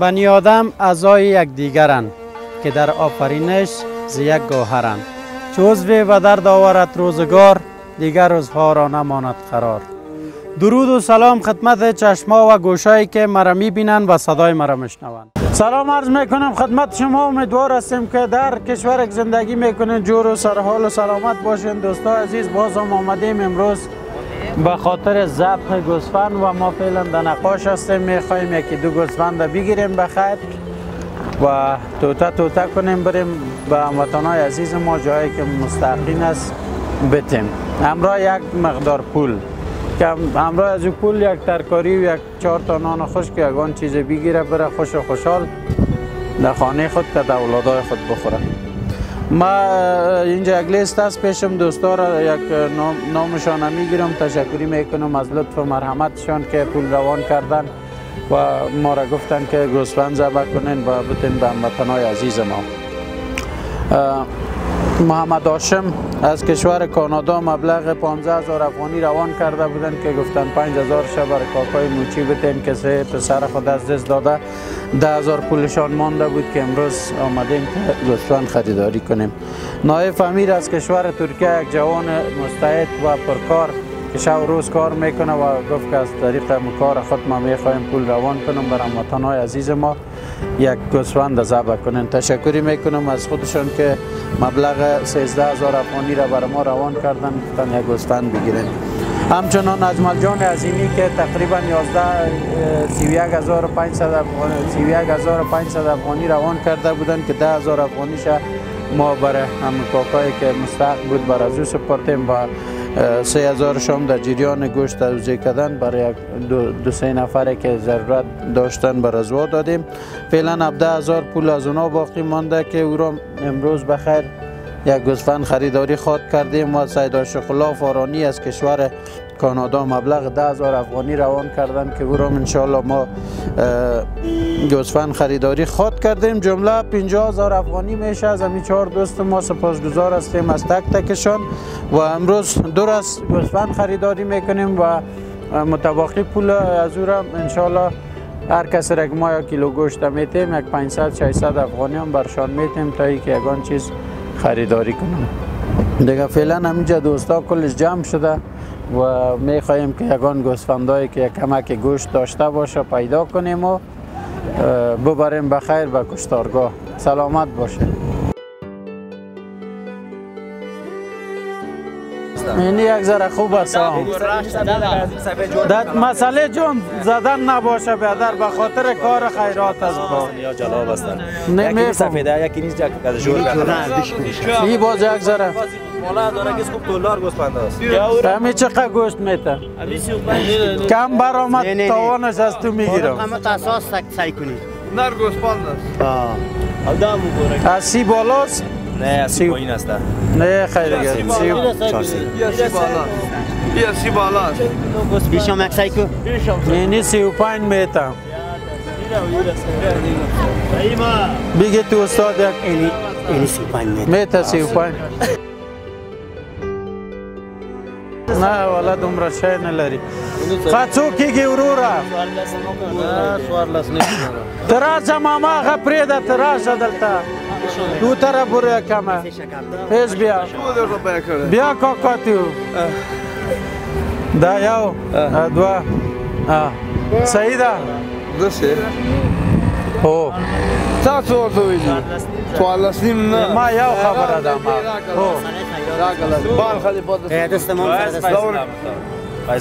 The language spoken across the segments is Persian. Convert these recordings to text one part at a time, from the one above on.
بنی آدم اعضای یکدیگرند که در آفرینش ز یک گوهرند. چو عضوی و درد آورد روزگار، دیگر عضوها را نماند قرار. درود و سلام خدمت چشما و گوشایی که مرا میبینند و صدای مرا میشنوند. سلام عرض میکنم خدمت شما. امیدوار هستیم که در کشور زندگی میکنید جور و سرحال و سلامت باشین. دوستان عزیز، باز هم آمدیم امروز به خاطر ذبح گوسفند و ما فعلا در نقاش هستیم. میخوایم یکی دو گوسفند بگیریم بخیر و توته کنیم بریم به هموطنای عزیز ما جایی که مستحقین است بتیم. همراه یک مقدار پول که همراه از پول یک ترکاری و یک 4 تا نان خشک یگان چیز بگیره بره خوش و خوشحال در خانه خود که در اولادای خود بخوره. ما اینجا یک لیست است پیشم، دوستا را یک نامشان میگیرم، تشکری میکنم از لطف و مرحمتشان که پول روان کردن و ما را گفتن که گوسفند ذبح کنین و بتین به هموطنای عزیز ما. محمد هاشم از کشور کانادا مبلغ 15,000 افغانی روان کرده بودن که گفتن 5,000 برای کاکای موچی بتین که سه پسر خود از دست داده. 10,000 پولشان مانده بود که امروز آمدیم که گوسفند خریداری کنیم. نایب امیر از کشور ترکیه یک جوان مستعد و پرکار که شب روز کار میکنه و گفت که از طریق کار خود ما میخوایم پول روان کنم برای هموطنای عزیز ما یک گوسفند ذبح کنن. تشکری میکنم از خودشان که مبلغ 13,000 افغانی را برای ما روان کردن گفتن یک گوسفند بگیرن. همچنان اجمل جان عظیمی که تقریبا 31,500 افغانی روان کرده بودن که 10,000 افغانیش ما برای همون کاکایی که مستحق بود برای از او سپرتیم و 3,000 شام در جریان گوشت توزیع کردن برای دو سه نفره که ضرورت داشتن بر ازوا دادیم. فعلا 17,000 پول از اونا باقی مانده که او را امروز بخیر یک گوسفند خریداری خواد کردیم و سید شخلا فارانی از کشور کانادا مبلغ 10,000 افغانی روان کردن که او را انشاءالله ما گوسفند خریداری خواد کردیم. جمله 50,000 افغانی میشه. از همین 4 دوست ما سپاسگزار هستیم از تک تکشان و امروز دور از گوسفند خریداری میکنیم و متباقی پول از او را انشاءالله هر کس را که ما 1 کیلو گوشت میتیم یک 500-600 افغانی هم برشان میتیم تا اینکه یگان چیز خریداری کنم. دیگه فعلا همینجا دوستا کلش جمع شده و میخواهیم که یگان گوسفندایی که کمک گوشت داشته باشه پیدا کنیم و ببریم بخیر به کشتارگاه. سلامت باشه. اینی یک ذره خوب است. مسئله جون زدن نباشه بیادر به خاطر کار خیرات است. یا جلاب هستن. یکی سفیده یکی نیست جک جور کرده. این باز یک ذره مالا داره که خوب دلار گوسفند است. همین چقدر گوشت میته؟ کم برآمد توانش از تو میگیرم. همه اساس سعی کنید. نر گوسفند است. از 30 بالاست؟ نه از 30 پایین است. نه خیلی دیگه 30 بالا است. بیشم یک سعی کن. اینی 35 میتم. بگه تو استاد یک اینی 35 میته 35. نه والا دومره شای نلری. خاصو کیږي وروره تراشه ماما هغه پرېږده تراشه دلته دو طرف پورې کمه پیش بیا کاکا تو دا یو دوه صحیح ده هو تاسو ورته ویلي څوارلس نیم نه ما یو خبره ده هو بال خالي پاتې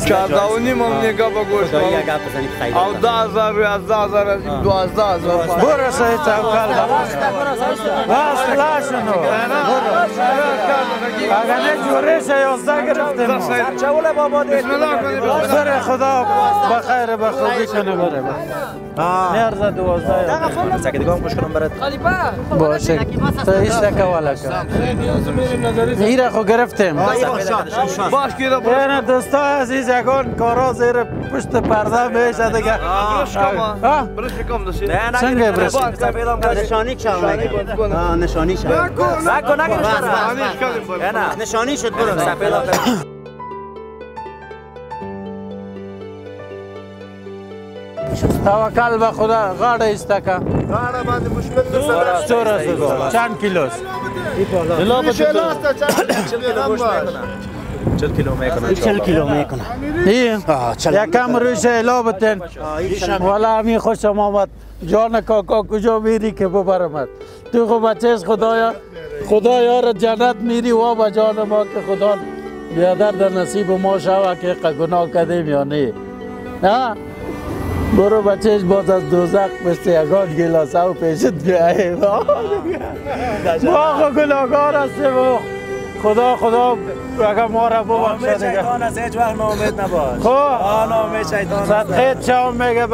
چارداونی ممنی گپا گوشت او 10,000 یا 10,000 از 12,000 برو سعید چوکال باز لاشنو اگر نه جوره شه 11 گرفتیم چوله بابا بسم الله کنید سر خدا بخیر بخوبی کنه بره نیارزه 12 سکدگان خوش کنم برات باشه تو هیچ نکوالا کن ایره خو گرفتیم باش که اینه دوستا عزیز یگان کارا زیر پشت پرده میشه دیگه برش کم برش کم داشتی چنگه برش نشانی چاو نگه نشانی شد نشانی شد برو توکل به خدا غاړه ایسته که غاړه باندې مشکل نشته. څو ورځې چند کیلوست 40 کیلو میکنه 40 کیلو میکنه. یکم روش الا بتن والا همین خوشم آمد. جان کاکا کجا میری که ببرمت؟ تو خب بچهش خدایا را جنت میری و با جان ما که خدا بیادر در نصیب ما شوه که گناه کردیم یا نه. نه برو بچهش باز از دوزخ مثل یگان گلاسه و پیشت بیایی. ما خود گناهگار هستیم و خدا اگر ما را ببخشه دیگه. شیطان است، هیچ وقت ناامید نباش. خب ناامید شیطان است. صدقه چاو میگه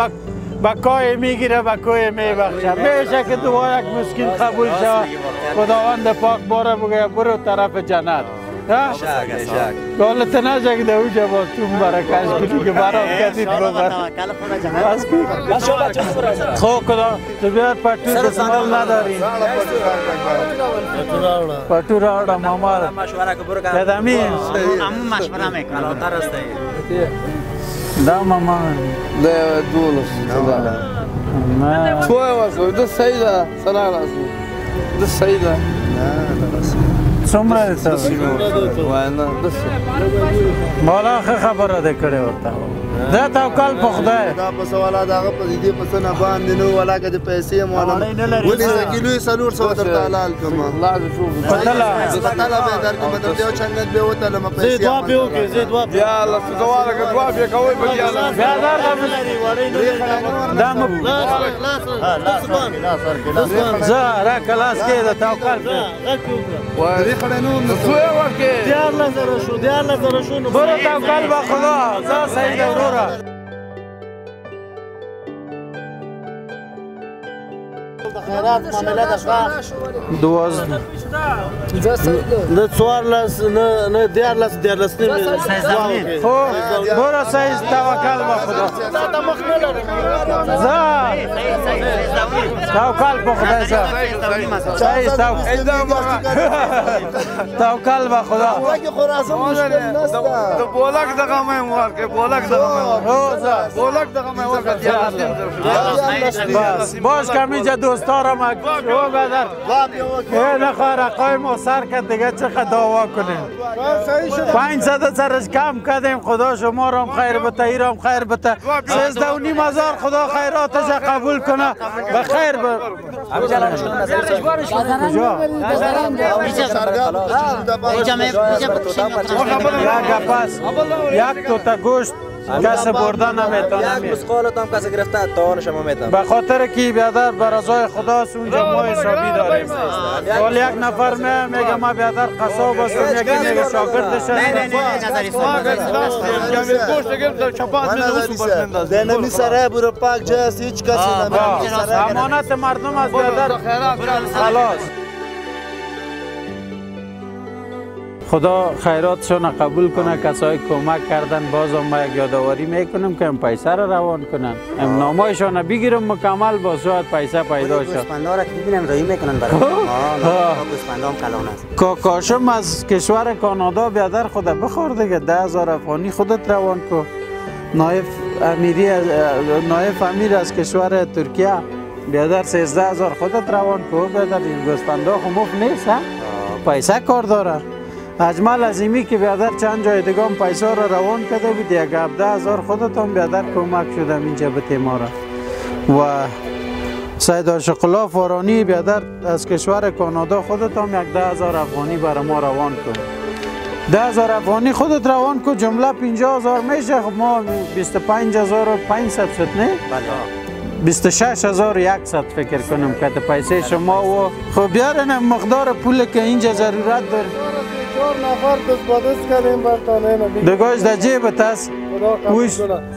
با کوی میگیره با کوی میبخشه. میشه که دعا یک مسکین قبول شود. خداوند پاک باره بگه برو طرف جنت. گالت نشه که در اوجه باز تو برکش کنی که برام کدید ببر. خب خدا تو بیاد پتو دستمال نداری. پتو راوڑا ماما را کدامی امو مشوره میکنه. دا ماما ده دولس نه توی واسه ده سیده سلام رسول ده سیده څومره ده واینا ده بالا خبره ده کړې ورته دا توکل په خدای دا په سواله دغه په دې په سنه باندې نو ولا که د پیسې مو نه ولې کیلو سلور سو درته حلال کما الله دې شوف پتلا پتلا به درکم در دیو چنګ به وته لم پیسې زید وا پیو کې زید وا یا الله سوال کې دوا به کوي به یا الله بیادر دا زه را کلاس کې د توکل دې خړنو نو توی ورکه دیار نظر شو برو توکل به خدا زه صحیح ده وروره خیرات معامله ده دوازده نه څوارلس نه دیارلس نیم خو برو صحیح توکل به خدا زه توکل به خدا صحیح توکل به خدا د بولک دغه مې ورکه بولک دغه مې بولک دغه مې ورکه بس باش کمیجه دوستارم او بدر نخواه رقای ما سر کرد دیگه چقدر دعوا کنیم 500 سرش کم کردیم خدا شما را هم خیر بته ای را هم خیر بته 13,500 خدا خیراتش قبول کنه به خیر یک توتا گوشت کسی برده نمیتونه مسقالت هم کسی گرفته تاوانش هم میتونه به خاطر که بیادر بر رضای خداست اونجا ما حسابی داریم ولی یک نفر میگه ما بیادر قصاب هستم یکی میگه شاگردش نمی سره برو پاک جاست هیچ کسی نمی امانت مردم از بیادر خلاص خدا خیراتشون قبول کنه. کسایی کمک کردن باز ما یک یادآوری میکنم که این پیسه را روان کنن نامایشان بگیرم مکمل با شاید پیسه پیدا شد. گوسفندا را که ببینم رایی میکنن برای گوسفندا هم کلان است. کاکاشم از کشور کانادا بیادر خدا بخور دیگه 10,000 افغانی خودت روان کو. نایب امیر از کشور ترکیه بیادر 13,000 خودت روان کو. بیادر این گوسفندا خو مفت نیست پیسه کار داره. اجمل عظیمی که بیادر چند جای دیگه هم پیسه را روان کرده بود یک 17,000 خودت هم بیادر کمک شدم اینجا به تیما را. و سید عاشق الله فارانی بیادر از کشور کانادا خودت هم یک 10,000 افغانی برای ما روان کن. 10,000 افغانی خودت روان کن جمله 50,000 میشه. خب ما 25,500 شد نه؟ بله 26,100 فکر کنم که پیسه شما و خب بیارن مقدار پول که اینجا ضرورت داره. 4 نفر دست کردیم برطانه دگاش در جیبت است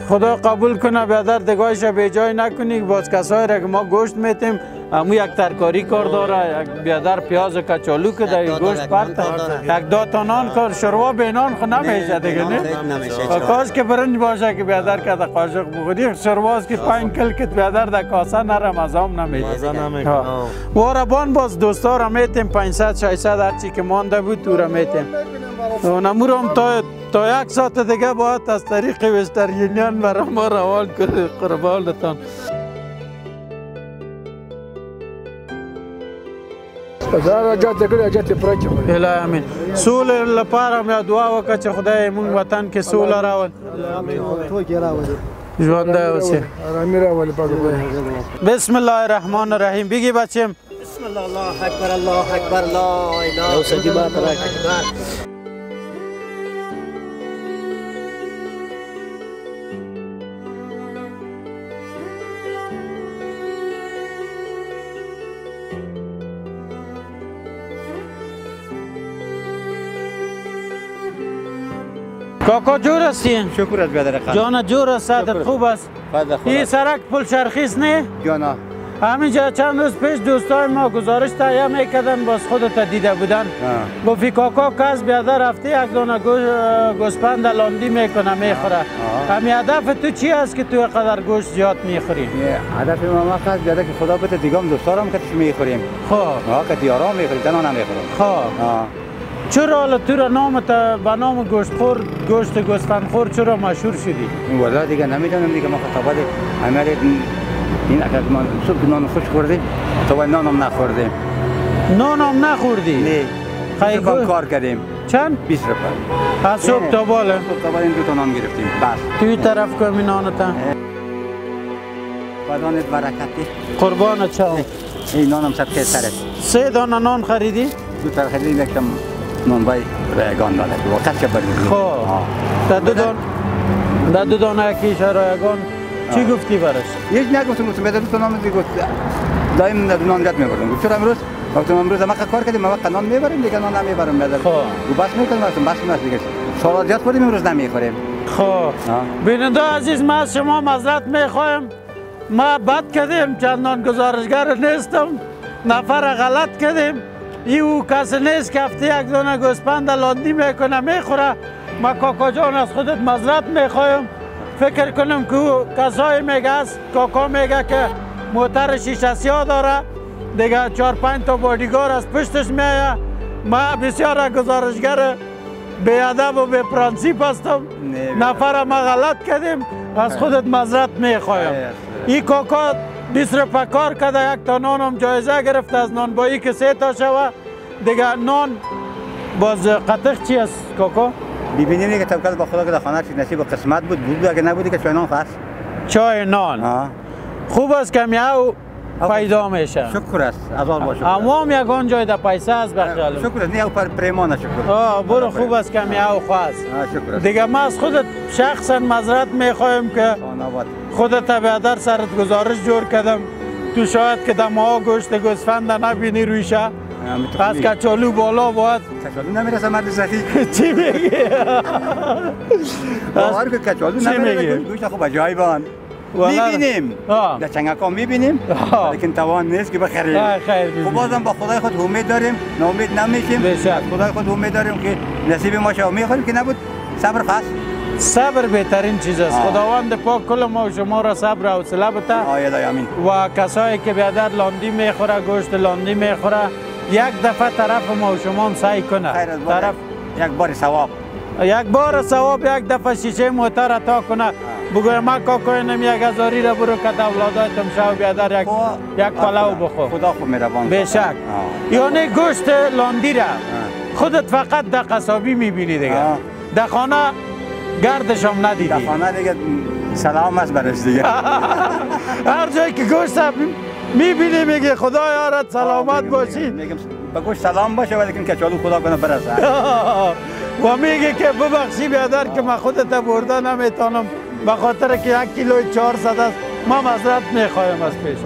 خدا قبول کنه بیادر دگاش به جای نکنی. باز کسایی را که ما گوشت میتیم امو یک ترکاری کار داره یک بیادر پیاز کچالو که در گوشت پرته یک دو نان کار شوروا به نان خو نمیشه دیگه نه کاش که برنج باشه که بیادر که در قاشق بخوری شورواست که 5 کل که بیادر در کاسه نرم ازام نمیشه واربان باز دوستا را میتیم 500 600 هرچی که مانده بود تو را میتیم نمورم تا تا 1 ساعت دیگه باید از طریق وستر یونیون برای ما روان کنه قربانتان. الهی امین. سول لپاره مې دعا وکړه چې خدای مونږ وطن کې سوله راول. ژوندی اوسې. بسم الله الرحمن الرحیم. بگی بچیم. بسم الله الله اکبر الله اکبر لا اله الا الله. کاکا جور هستین؟ شکر از بیادر خان. جان جور است، صدت خوب است؟ این سرک پل شرخیز نه؟ جانا همینجا چند روز پیش دوستای ما گزارش تهیه میکردن، باز خودت دیده بودن. گفتی کاکا کس بیادر رفته یک دانه گوسپند لاندی میکنه میخوره. همین هدف تو چی است که تو قدر گوشت زیاد میخوری؟ هدف ما وقت بیادر که خدا بده دیگم دوستارم که میخوریم. خب که دیارام میخوریم تنها نمیخوریم. خب چرا حالا تو را نام به نام گوشت گوسفندخور چرا مشهور شدی؟ والا دیگه نمیدونم دیگه ما خطابات عمل این اگر ما صبح نان خوش خوردیم تو نانم نخوردیم. نانم نخوردی؟ نه. خیلی کار کردیم. چند؟ 20 روپیه. از صبح تا بالا؟ صبح تا بالا 2 تا نان گرفتیم. بس. توی طرف کمی نانتا؟ بدانت برکتی. قربانت شم. این نانم صدقه سرت. 3 دانه نان خریدی؟ 2 تا خریدیم یکم نان بای رایگان داده که وقت که بردیم. خب در 2 دانه یکیش رایگان چی گفتی برش؟ هیچ نگفتم، گفتم بده 2 تا نان دیگه. دایم نان گرد میبردم. گفتم امروز ما کار کردیم، ما نان میبریم دیگه نان نمیبرم بده. خب و بس میکنم بس نمیشه دیگه. سالات زیاد خوردیم امروز نمیخوریم. خب بیننده عزیز، ما از شما معذرت میخوایم. ما بد کردیم، چندان گزارشگر نیستم. نفر غلط کردیم. او کسی نیست که هفته 1 دانه گوسپند لاندی میکنه میخوره. ما کاکا جان از خودت معذرت میخوایم. فکر کنم که کسایی میگه است، کاکا میگه که موتر شیشه سیاه داره دیگه 4-5 تا بادیگار از پشتش میایه. ما بسیار گزارشگر بی ادب و بی پرانسیپ هستم. نفر ما غلط کردیم، از خودت معذرت میخوایم. این کاکا 20 روپیه کار کرده، 1 تا نانم جایزه گرفته از نانبایی که 3 تا شوه دیگه. نان باز قطق چی است کاکا؟ ببینیم دیگه توکل با خدا که در خانه چیز نصیب و قسمت بود اگه نبودی که چای نان فرض. چای نان خوب است که میاو پیدا میشه. شکر است، عزال باشه. امام یگان جای در پیسه است بخیال. شکر است، نه او پریمانه شکر. برو خوب است که میاو خواست. شکر است. دیگه ما از خودت شخصا معذرت میخوایم که خودت بیادر سرت گزارش جور کردم. تو شاید که دماغ گوشت گوسفند نبینی رویشه. از کچالو بالا باید. کچالو نمیرسه مرد سخی. چی میگی؟ باور که کچالو نمیرسه گوشت خوب جای بان. میبینیم در چنگکا میبینیم لیکن توان نیست که بخریم. خب بازم با خدای خود امید داریم، ناامید نمیشیم. خدای خود امید داریم که نصیب ما شه. میخوایم که نبود صبر خاص. صبر بهترین چیز است. خداوند پاک کل ما و شما را صبر و حوصله بده. آمین. و کسایی که بیادر لاندی میخوره، گوشت لاندی میخوره، 1 دفعه طرف ما و شما هم سعی کنه. طرف 1 بار ثواب. 1 بار ثواب 1 دفعه شیشه موتر عطا کنه. بگویم ما کاکا اینم 1000 را برو که اولادایتم شو بیادر یک پلو بخور. خدا خوب مهربان. بشک. یعنی گوشت لاندی را خودت فقط در قصابی میبینی دیگه. در خانه گردش هم ندیدی. در خانه دیگه سلام است برش دیگه. هر جایی که گوشت میبینی میگه خدا یارت سلامت باشی. میگم با گوشت سلام باشه ولی کچالو خدا کنه برسه. و میگه که ببخشی بیادر که من خودت برده نمیتونم به خاطر که 1 کیلو 400 است. ما معذرت میخوایم از پیش.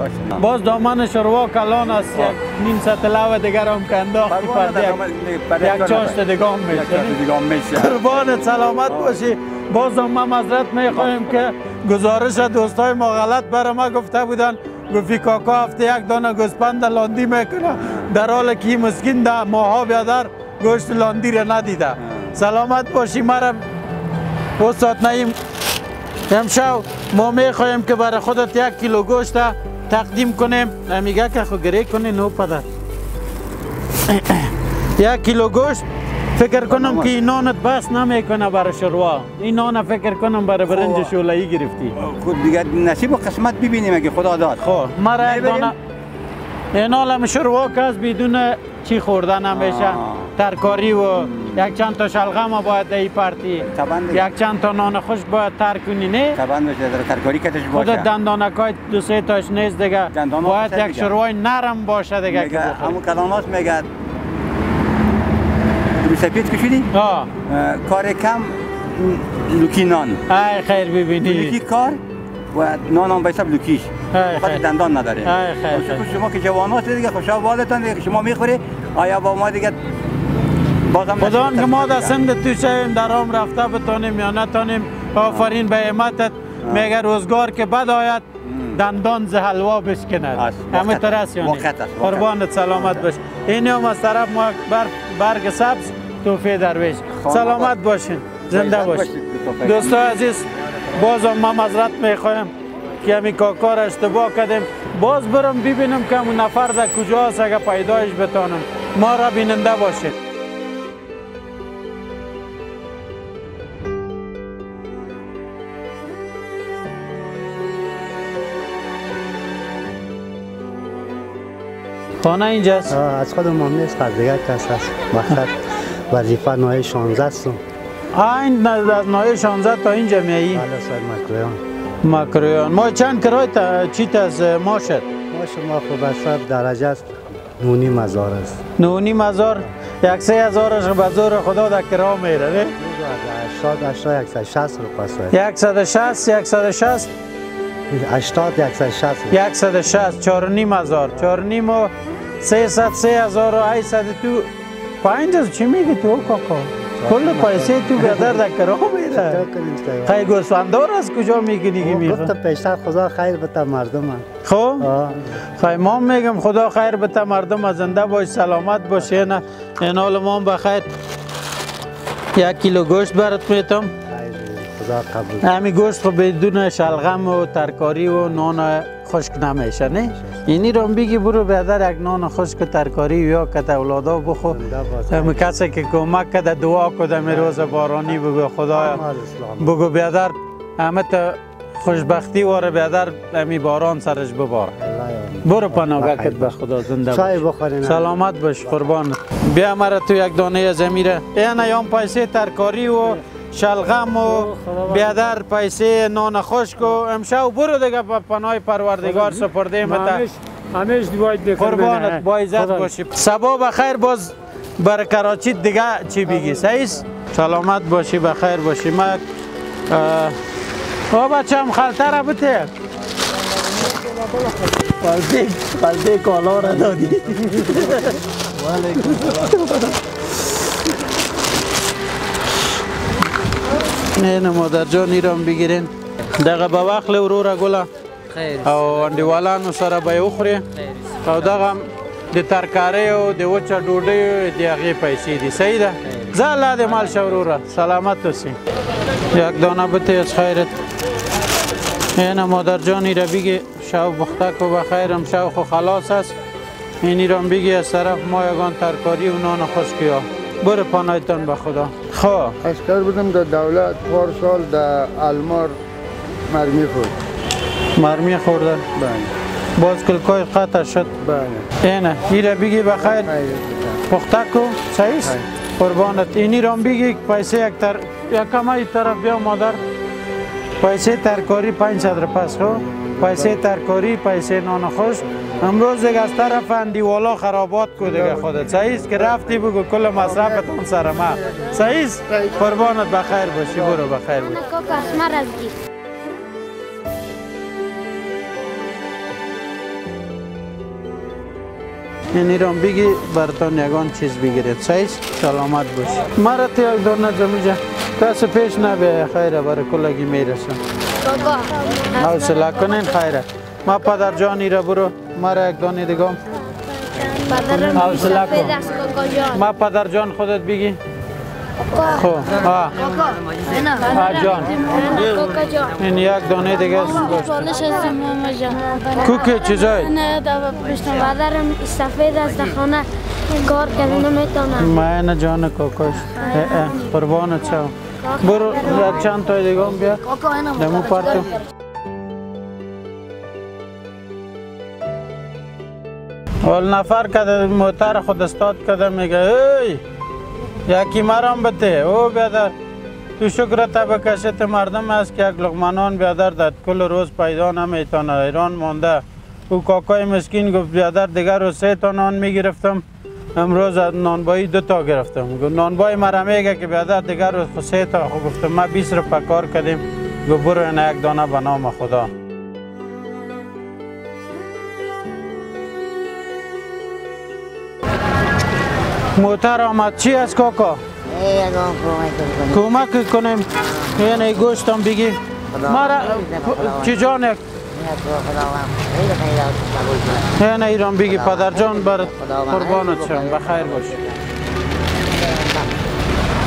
باز دامن شروع کلان است. نیم سطلو دیگر هم که انداختی پرده یک چاشت دیگه هم میشه. قربانت سلامت باشی. باز هم ما معذرت میخوایم که گزارش دوستای ما غلط برای ما گفته بودن. گفتی کاکا هفته 1 دانه گوسپند لاندی میکنه، در حالی که مسکین در ماها بیادر گوشت لاندی را ندیده. سلامت باشی. مرا استاد نعیم امشب ما میخوایم که برای خودت 1 کیلو گوشت تقدیم کنیم. میگه که خو گره کنی نو پدر. 1 کیلو گوشت فکر کنم که این نانت بس نمیکنه برای شروع. این نان فکر کنم برای برنج شوله‌ای گرفتی. خود دیگه نصیب و قسمت ببینیم اگه خدا داد. خب مرا یک دانه این حال شروع که از بدون چی خوردن نمیشه. ترکاری و یک چند تا شلغم باید در این پارتی. یک چند تا نان خشک باید تر کنی نه؟ طبعا در ترکاری کتش باشه. خود دندانکای دو سه تاش نیست دیگه. باید یک شروع نرم باشه دیگه که بخوری. همون کلامات میگه روی سپید کشیدی؟ کار کم لوکی نان. ای خیر ببینی. لوکی کار و نان هم به حساب لوکیش. فقط دندان نداره. ای خیر. شما که جوانات دیگه خوشا بالتان دیگه شما میخوری آیا با ما دیگه خدا که ما در سند تو شویم در آم رفته بتانیم یا نتانیم آفرین به همتت میگه روزگار که بد آید دندان ز حلوا بشکند همه طرح یعنی قربانت سلامت باش این هم از طرف ما برگ سبز توفیق درویش سلامت باشین زنده باشین دوستان عزیز باز هم ما معذرت میخوایم که همین کار اشتباه کردیم باز برم ببینم که اون نفر در کجاست اگه پیدایش بتانم ما را بیننده باشید خانه اینجاست؟ از خود ما نیست از دیگر کس هست مقصد وظیفه نوع 16 است این از نوع 16 تا اینجا میایی؟ بله سر مکرویان ما چند کرای تا چیت از ماشت؟ ماش ما خوب است درجه است 9,500 است 9,500 یک 3,000 به زور خدا در کرا میره نه؟ 80 160 روپیه 160 80 160 4,500 4,500 و 300 3,800 تو 5,000 چی میگی تو کاکا؟ کل پیسه تو بیادر در کرا میره خیلی گوسفندار از کجا میگی میخواه؟ گفت پیشتر خدا خیر بته مردم خب؟ خیلی ما میگم خدا خیر بته مردم زنده باش سلامت باش این حال ما بخیر 1 کیلو گوشت برات میتم همین گوشت خب بدون شلغم و ترکاری و نان خشک نمیشه نه؟ اینی رو بگی برو بیادر یک نان خشک و ترکاری یا که اولادا بخو همین کسی که کمک کده دعا کده می روز بارانی بگو خدایا بگو بیادر همه تا خوشبختی واره بیادر همی باران سرش ببار برو پناهگاه کت به خدا زنده باش سلامت باش قربان بیا مرا تو یک دانه زمیره این ایام پیسه ترکاری و شلغم و بیادر پیسه نان خشک و امشب برو دیگه پناه پروردگار سپرده متا همیش دیواید بکن قربانت با عزت باشی سبا بخیر باز بر کراچی دیگه چی بگی سعیس سلامت باشی بخیر باشی ما بچه هم خلطه را بته قلبه کالا را دادی نه مادر جان ایران بگیرین دقیقه با وقت لورو را گله او اندیوالانو سره به اخری او دغه د ترکاری او د وچه ډوډۍ د هغې پیسې دي صحیح ده ځه الله دې مال شه وروره سلامت اوسې یک دانه بته از خیرت اینه مادر جان ایره بگی شو بختک و بخیر امشب خو خلاص است این ایران بگی از طرف ما یگان ترکاری و نان خشکی ها برو پانایتان به خدا خواه اشکر بودم در دولت پارسال در المار مرمی خورد مرمی خورده؟ بله باز کلکای قطع شد؟ بله اینه ایره بگی بخیر پختک و سعیست قربانت اینی رام بگی پیسه یک کمه طرف بیا مادر پیسه ترکاری 500 پس خو پیسه ترکاری پیسه نان خوش امروز دیگه از طرف اندیوالا خرابات کو دیگه خودت صحیح که رفتی بگو کل مصرفتون سر ما صحیح قربانت بخیر باشی برو بخیر باشی اینی رام بگی برتان یگان چیز بگیرید صحیح سلامت باشی مرا تو یک دور نجمیجه کسی پیش نبیه خیره برای کلگی میرسن حوصله کنین خیره ما پدر جانی را برو مرا یک دانی دیگم حوصله کن ما پدر جان خودت بگی خب جان این یک دانه دیگه است کوکه چیزایی؟ نه پشت مادرم استفاده از خانه کار کنه نمیتونم. من جان کاکاش قربانت شم. برو چند تا دیگه هم بیا دمو پرتو. اول نفر که موتر خود استاد کده میگه ای یکی مرام بده او بیادر تو شکرت بکشت مردم است که یک لقمه بیادر در کل روز پیدا نمیتونه ایران مانده. او کاکای مسکین گفت بیادر دیگر رو 3 تا نان میگرفتم امروز نانبایی 2 تا گرفتم. نانبای مرا میگه که بیادر دیگر رو 3 تا گفتم ما 20 روپیه کار کردیم گفت برو این یک دانه به نام خدا. موتر آمد چی است کاکا؟ کمک کنیم یعنی گوشتم بگی مرا چی جان یک یعنی ایران بگی پدر جان برات قربانت شم بخیر باش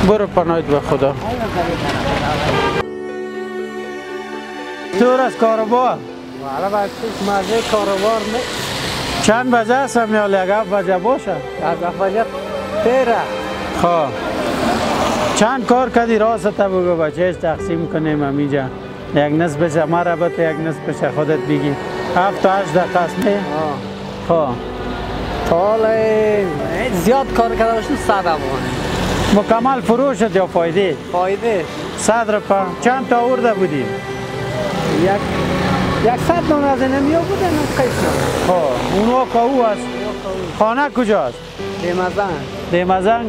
برو پناهت به خدا. دور از کاروبار حالا بچه‌ش مزه کاروبار نه. چند بجه هستم یا 7 بجه باشه؟ 7 بجه 13. خب چند کار کردی راست بگو بچهش تقسیم کنیم همینجا یک نصفش مرا بده یک نصفش خودت بگی 7 تا 8 دقیقه است نه؟ خب حال زیاد کار کرده باشیم 100 افغان مکمل فروشت یا فایده؟ فایده 100 روپیه. چند تا آورده بودی؟ 100 نان از اینم بوده نه قیسم. خب اونو که او است خانه کجاست؟ دیمزنگ.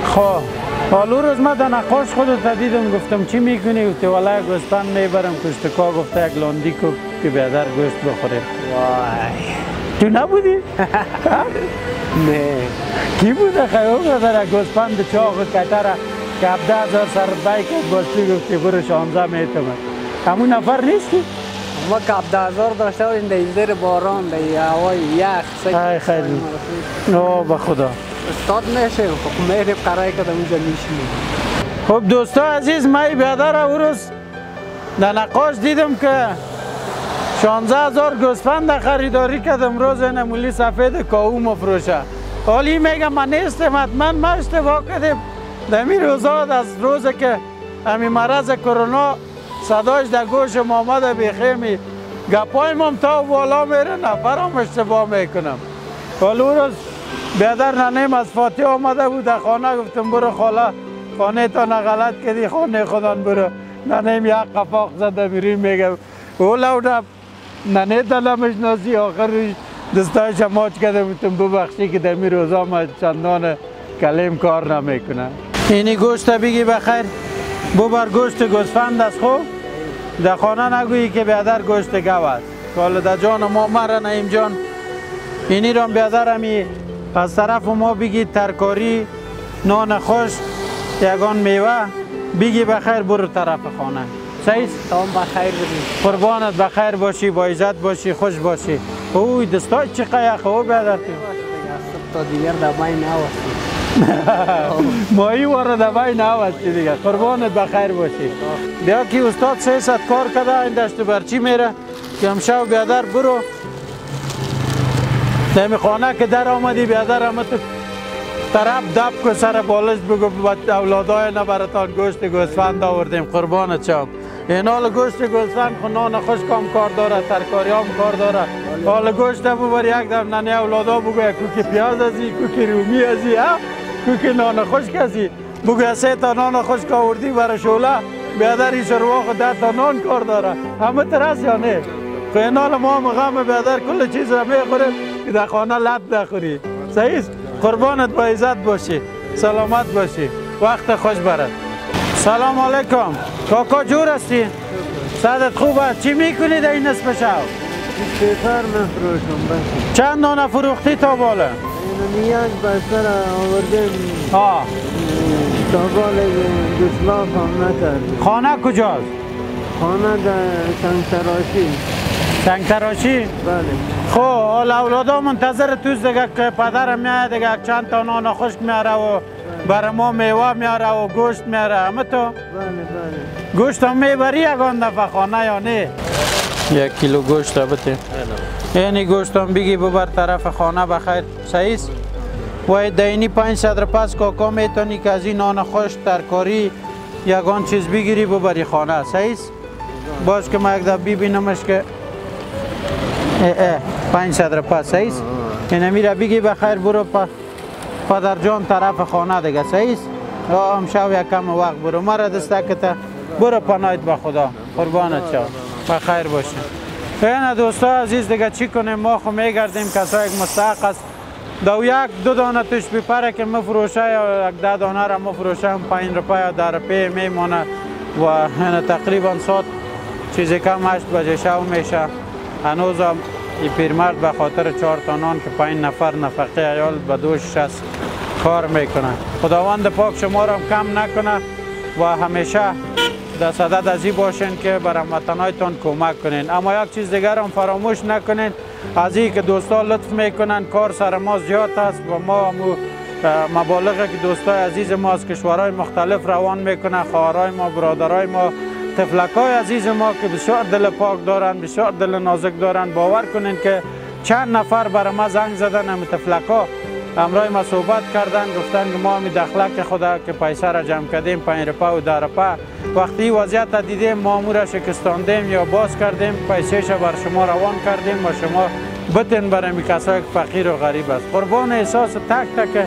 خب حالا روز ما در نقاش خودت دیدم گفتم چی میکنی؟ گفتی والله گوسفند میبرم کشتکا گفته یک لاندی کو که بیادر گوشت بخوریم. وای تو نبودی؟ نه کی بوده خیلی در یک گوسفند چاق کتر که 17,000 سر بای که باستی گفتی برو 16 میتونه همون نفر نیستی؟ ما که 17,000 داشته بودیم در زیر باران در هوای یخ خیلی نه به خدا استاد نشه خب میریم قرار کردم اونجا میشینیم. خب دوستا عزیز من بیادر او روز در نقاش دیدم که 16,000 گوسفند خریداری کردم روز این مولی سفید کاهو مفروشه. حالی میگم من نیستم حتما ما اشتباه کردیم در می روزات از روز که همین مرض کرونا صداش در گوشم آمده بیخیمی گپای مام تا بالا میره نفرم اشتباه میکنم. حالا روز بیادر ننیم از فاتحه آمده بود در خانه گفتم برو خاله خانه تا نغلط کردی خانه خودان برو. ننیم یک قفاق زده میریم میگم اولاو ننه دلمش نازی آخر دستایش ماچ کرده بودم ببخشی که در می روزا ما چندان کلیم کار نمیکنه. اینی گوشت بگی بخیر ببر گوشت گوسفند است خوب در خانه نگویی که بیادر گوشت گو است که در جان ما مره نیم جان اینی را بیادر همی از طرف ما بگی ترکاری نان خوش یگان میوه بگی بخیر برو طرف خانه صحیح تام بخیر بودیم قربانت بخیر باشی با عزت باشی خوش باشی. اوی دستای چی قیقه او بیادر تو تا دیگر دبای نوستی مایی واره دبای نوستی دیگه قربانت بخیر باشی. بیا که استاد 300 کار کده این دشت برچی میره که همشو بیادر برو نمی خانه که در آمدی بیادر همه تو طرف دب که سر بالش بگو اولادای نبرتان گوشت گوسفند آوردیم قربانت شم. این حال گوشت گوسفند خونان خوش کام کار داره ترکاری هم کار داره. حال گوشت ببر یک دم ننه اولادا بگو کوکی پیاز ازی کوکی رومی ازی کوکی نان خشک ازی بگو 3 تا نان خشک آوردی برای شوله بیادر این شرواخ 10 تا نان کار داره همه ترس یا نه؟ این حال ما مقام بیادر کل چیز را میخوریم که در خانه لط نخوری. صحیح قربانت با عزت باشی سلامت باشی وقت خوش برد. سلام علیکم کاکا جور هستی؟ صدت خوب است؟ چی میکنی در این نصف شب؟ پیپر مفروشم بس. چند نان فروختی تا بالا؟ اینو نیاز بستر آوردیم ها تا بالا دسلاف هم نکردیم. خانه کجاست؟ خانه در سنگتراشی. سنگتراشی؟ بله. خب حالا اولادا منتظر توست دیگه که پدرم میاد دیگه چند تا نان خشک میاره و برای ما میوه میاره و گوشت میاره همه تو؟ بله بله. گوشت هم میبری یکان دفعه خانه یا نه؟ 1 کیلو گوشت بده. یعنی گوشت هم بگی ببر طرف خانه بخیر صحیح است؟ و دینی 500 رپس کاکا میتونی که از این نان خوش ترکاری یگان چیز بگیری ببری خانه. صحیح است؟ باز که ما یک دفعه ببینمش که 500 رپس. صحیح است؟ این میره بگی بخیر برو پدر جان طرف خانه دیگه. صحیح است؟ هم شو یک کم وقت برو مرا دستکته برو پناهت به خدا قربانت شو بخیر باشه. این دوستا عزیز دیگه چی کنیم ما خو میگردیم کسایی که مستحق است دو یک دو دانه توش بپره که مفروشه یا یک 10 دانه را مفروشم 5 روپیه یا 10 روپیه میمونه و این تقریبا ساعت چیزی کم 8 بجه شو میشه. هنوزم این پیرمرد به خاطر 4 تا نان که 5 نفر نفقه عیال به دوشش است کار میکنه. خداوند پاک شما را کم نکنه و همیشه در صدد از این باشین که بر هموطنایتان کمک کنین. اما یک چیز دیگر هم فراموش نکنین از این که دوستا لطف میکنن کار سر ما زیاد است و ما مبالغی که دوستای عزیز ما از کشورهای مختلف روان میکنن خواهرای ما برادرای ما تفلکای عزیز ما که بسیار دل پاک دارن بسیار دل نازک دارن باور کنین که چند نفر برای ما زنگ زدن هم تفلکا امرای ما صحبت کردن گفتن که ما همی دخلک خدا که پیسه را جمع کردیم 5 روپیه و 10 روپیه وقتی وضعیت دیدیم ما امور را شکستاندیم یا باز کردیم پیسهش بر شما روان کردیم و شما بتین برای کسایی که فقیر و غریب است. قربان احساس تک تک